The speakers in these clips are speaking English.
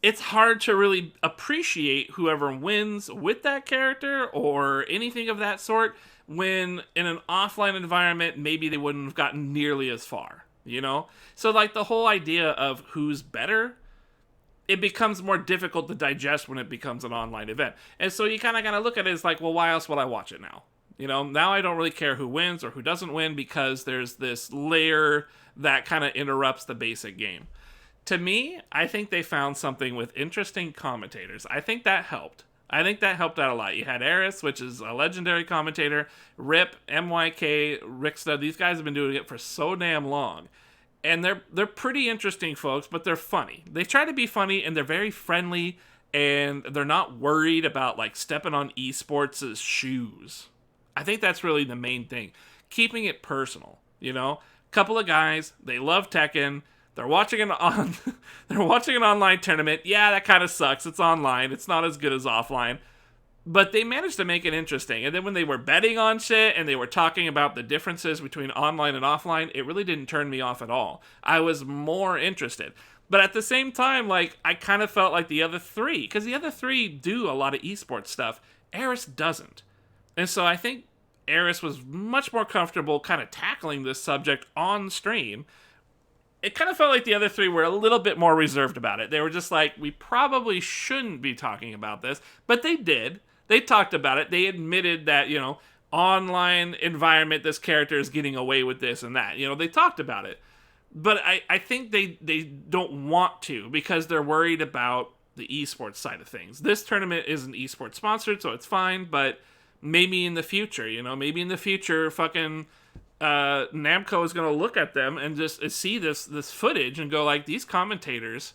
it's hard to really appreciate whoever wins with that character or anything of that sort when in an offline environment maybe they wouldn't have gotten nearly as far, you know? So like the whole idea of who's better, it becomes more difficult to digest when it becomes an online event. And so you kind of got to look at it as like, well, why else would I watch it now? You know, now I don't really care who wins or who doesn't win because there's this layer that kind of interrupts the basic game. To me, I think they found something with interesting commentators. I think that helped. I think that helped out a lot. You had Eris, which is a legendary commentator, Rip, MYK, Ricksta. These guys have been doing it for so damn long. And they're pretty interesting folks, but they're funny. They try to be funny, and they're very friendly, and they're not worried about like stepping on esports' shoes. I think that's really the main thing. Keeping it personal, you know? Couple of guys, they love Tekken. They're watching they're watching an online tournament. Yeah, that kind of sucks. It's online. It's not as good as offline. But they managed to make it interesting. And then when they were betting on shit and they were talking about the differences between online and offline, it really didn't turn me off at all. I was more interested. But at the same time, like, I kind of felt like the other three, because the other three do a lot of esports stuff. Eris doesn't. And so I think Eris was much more comfortable kind of tackling this subject on stream. It kind of felt like the other three were a little bit more reserved about it. They were just like, we probably shouldn't be talking about this. But they did. They talked about it. They admitted that, you know, online environment, this character is getting away with this and that. You know, they talked about it. But I think they don't want to because they're worried about the esports side of things. This tournament isn't esports sponsored, so it's fine. But maybe in the future, you know, maybe in the future, fucking Namco is going to look at them and just see this footage and go like, these commentators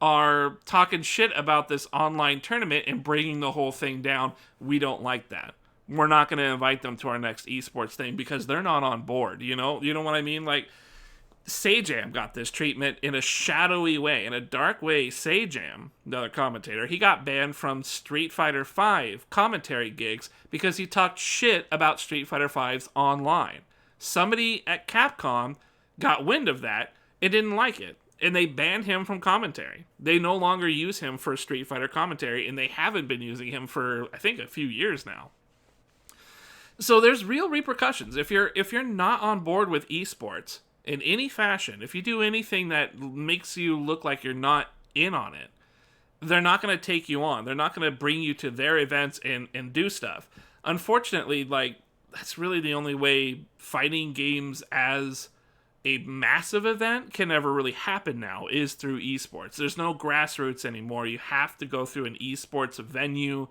are talking shit about this online tournament and bringing the whole thing down. We don't like that. We're not going to invite them to our next esports thing because they're not on board. You know what I mean? Like, Sajam got this treatment in a shadowy way, in a dark way. Sajam, another commentator, he got banned from Street Fighter V commentary gigs because he talked shit about Street Fighter V's online. Somebody at Capcom got wind of that and didn't like it, and they banned him from commentary. They no longer use him for Street Fighter commentary, and they haven't been using him for, I think, a few years now. So there's real repercussions. If you're not on board with esports in any fashion, if you do anything that makes you look like you're not in on it, they're not going to take you on. They're not going to bring you to their events and do stuff. Unfortunately, like, that's really the only way fighting games as a massive event can ever really happen now, is through esports. There's no grassroots anymore. You have to go through an esports venue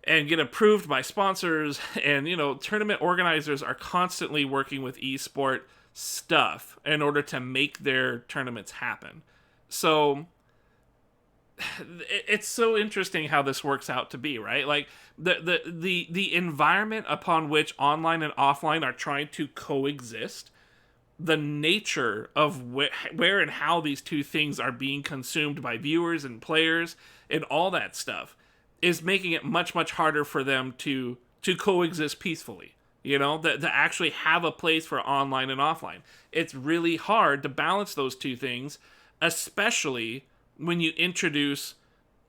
and get approved by sponsors. And, you know, tournament organizers are constantly working with esport stuff in order to make their tournaments happen. So it's so interesting how this works out to be, right? Like the environment upon which online and offline are trying to coexist, the nature of where and how these two things are being consumed by viewers and players and all that stuff is making it much, much harder for them to coexist peacefully. You know, to actually have a place for online and offline. It's really hard to balance those two things, especially when you introduce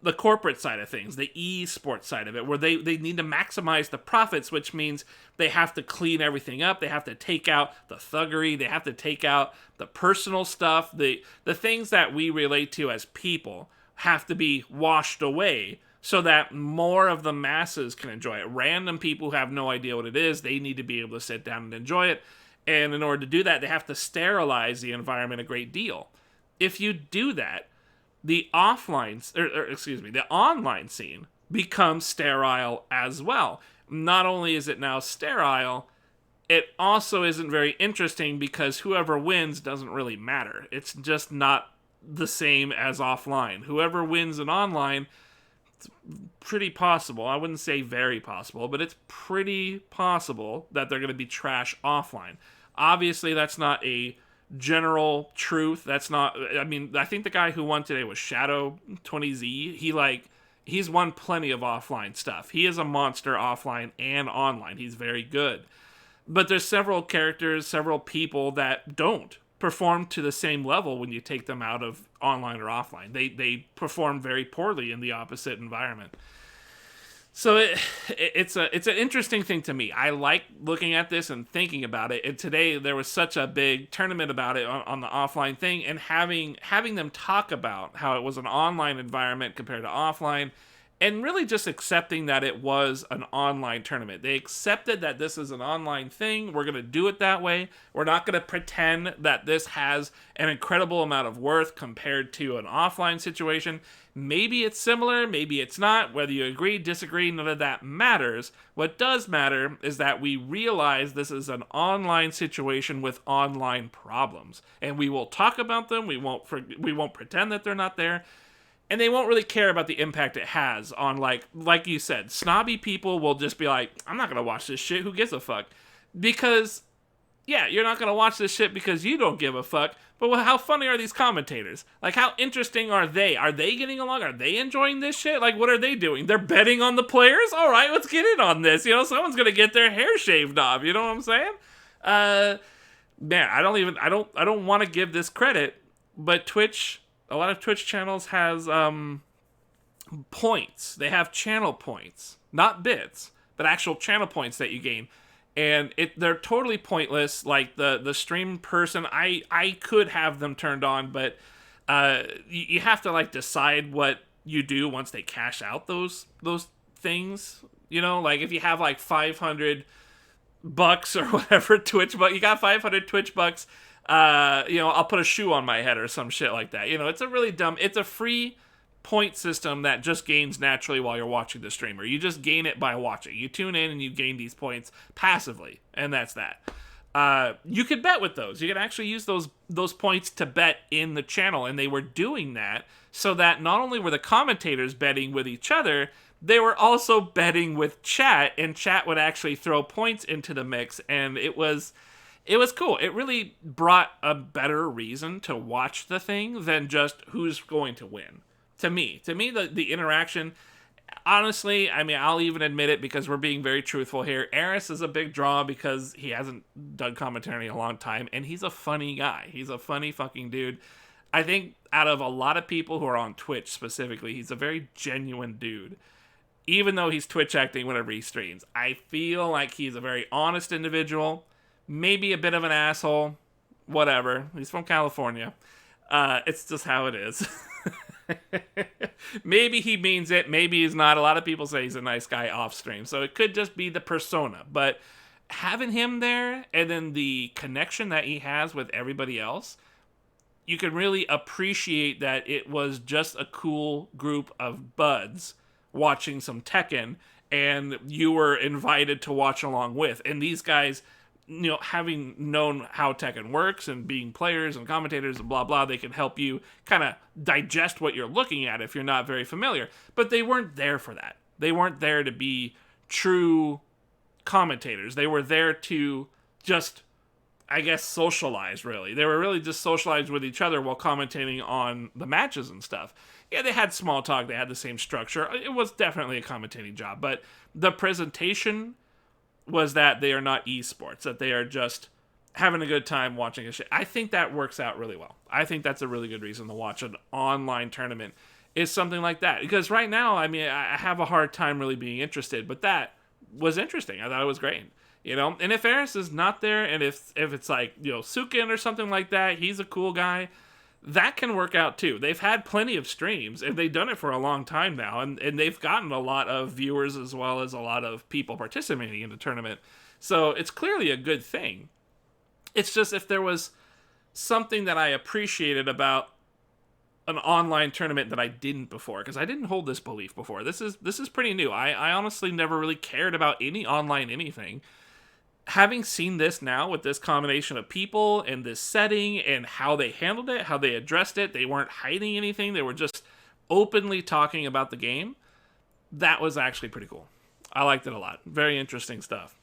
the corporate side of things, the esports side of it, where they need to maximize the profits, which means they have to clean everything up. They have to take out the thuggery. They have to take out the personal stuff. The things that we relate to as people have to be washed away so that more of the masses can enjoy it. Random people who have no idea what it is, they need to be able to sit down and enjoy it. And in order to do that, they have to sterilize the environment a great deal. If you do that, the online scene becomes sterile as well. Not only is it now sterile, it also isn't very interesting because whoever wins doesn't really matter. It's just not the same as offline. Whoever wins in online, it's pretty possible. I wouldn't say very possible, but it's pretty possible that they're going to be trash offline. Obviously, that's not a general truth. That's not, I mean, I think the guy who won today was Shadow 20Z. He's won plenty of offline stuff. He is a monster offline and online. He's very good. But there's several characters, several people that don't. perform to the same level when you take them out of online or offline. They perform very poorly in the opposite environment. So it's an interesting thing to me. I like looking at this and thinking about it. And today there was such a big tournament about it on the offline thing, and having them talk about how it was an online environment compared to offline, and really just accepting that it was an online tournament. They accepted that this is an online thing. We're going to do it that way. We're not going to pretend that this has an incredible amount of worth compared to an offline situation. Maybe it's similar, maybe it's not. Whether you agree, disagree, none of that matters. What does matter is that we realize this is an online situation with online problems. And we will talk about them. We won't pretend that they're not there. And they won't really care about the impact it has on, like you said, snobby people will just be like, I'm not going to watch this shit. Who gives a fuck? Because, yeah, you're not going to watch this shit because you don't give a fuck. But how funny are these commentators? Like, how interesting are they? Are they getting along? Are they enjoying this shit? Like, what are they doing? They're betting on the players? All right, let's get in on this. You know, someone's going to get their hair shaved off. You know what I'm saying? Man, I don't want to give this credit, but Twitch... A lot of Twitch channels has points. They have channel points. Not bits, but actual channel points that you gain. And they're totally pointless. Like the stream person, I could have them turned on, but you have to like decide what you do once they cash out those things. You know, like if you have like $500 or whatever Twitch, but you got 500 Twitch bucks. I'll put a shoe on my head or some shit like that. You know, it's a free point system that just gains naturally while you're watching the streamer. You just gain it by watching. You tune in and you gain these points passively, and that's that. You could bet with those. You could actually use those points to bet in the channel, and they were doing that so that not only were the commentators betting with each other, they were also betting with chat, and chat would actually throw points into the mix, and it was cool. It really brought a better reason to watch the thing than just who's going to win. To me, the interaction, honestly, I mean, I'll even admit it because we're being very truthful here. Eris is a big draw because he hasn't done commentary in a long time, and he's a funny guy. He's a funny fucking dude. I think out of a lot of people who are on Twitch specifically, he's a very genuine dude. Even though he's Twitch acting whenever he streams, I feel like he's a very honest individual. Maybe a bit of an asshole, whatever. He's from California. It's just how it is. Maybe he means it, maybe he's not. A lot of people say he's a nice guy off stream, so it could just be the persona. But having him there, and then the connection that he has with everybody else, you can really appreciate that it was just a cool group of buds watching some Tekken, and you were invited to watch along with. And these guys... You know, having known how Tekken works and being players and commentators and blah, blah, they can help you kind of digest what you're looking at if you're not very familiar. But they weren't there for that. They weren't there to be true commentators. They were there to just, I guess, socialize, really. They were really just socializing with each other while commentating on the matches and stuff. Yeah, they had small talk. They had the same structure. It was definitely a commentating job. But the presentation... was that they are not esports, that they are just having a good time watching a shit. I think that works out really well. I think that's a really good reason to watch an online tournament, is something like that. Because right now, I mean, I have a hard time really being interested, but that was interesting. I thought it was great. You know, and if Eris is not there, and if it's like, you know, Sukin or something like that, he's a cool guy, that can work out too. They've had plenty of streams, and they've done it for a long time now, and they've gotten a lot of viewers as well as a lot of people participating in the tournament. So it's clearly a good thing. It's just if there was something that I appreciated about an online tournament that I didn't before, because I didn't hold this belief before. This is pretty new. I honestly never really cared about any online anything. Having seen this now with this combination of people and this setting and how they handled it, how they addressed it, they weren't hiding anything, they were just openly talking about the game, that was actually pretty cool. I liked it a lot. Very interesting stuff.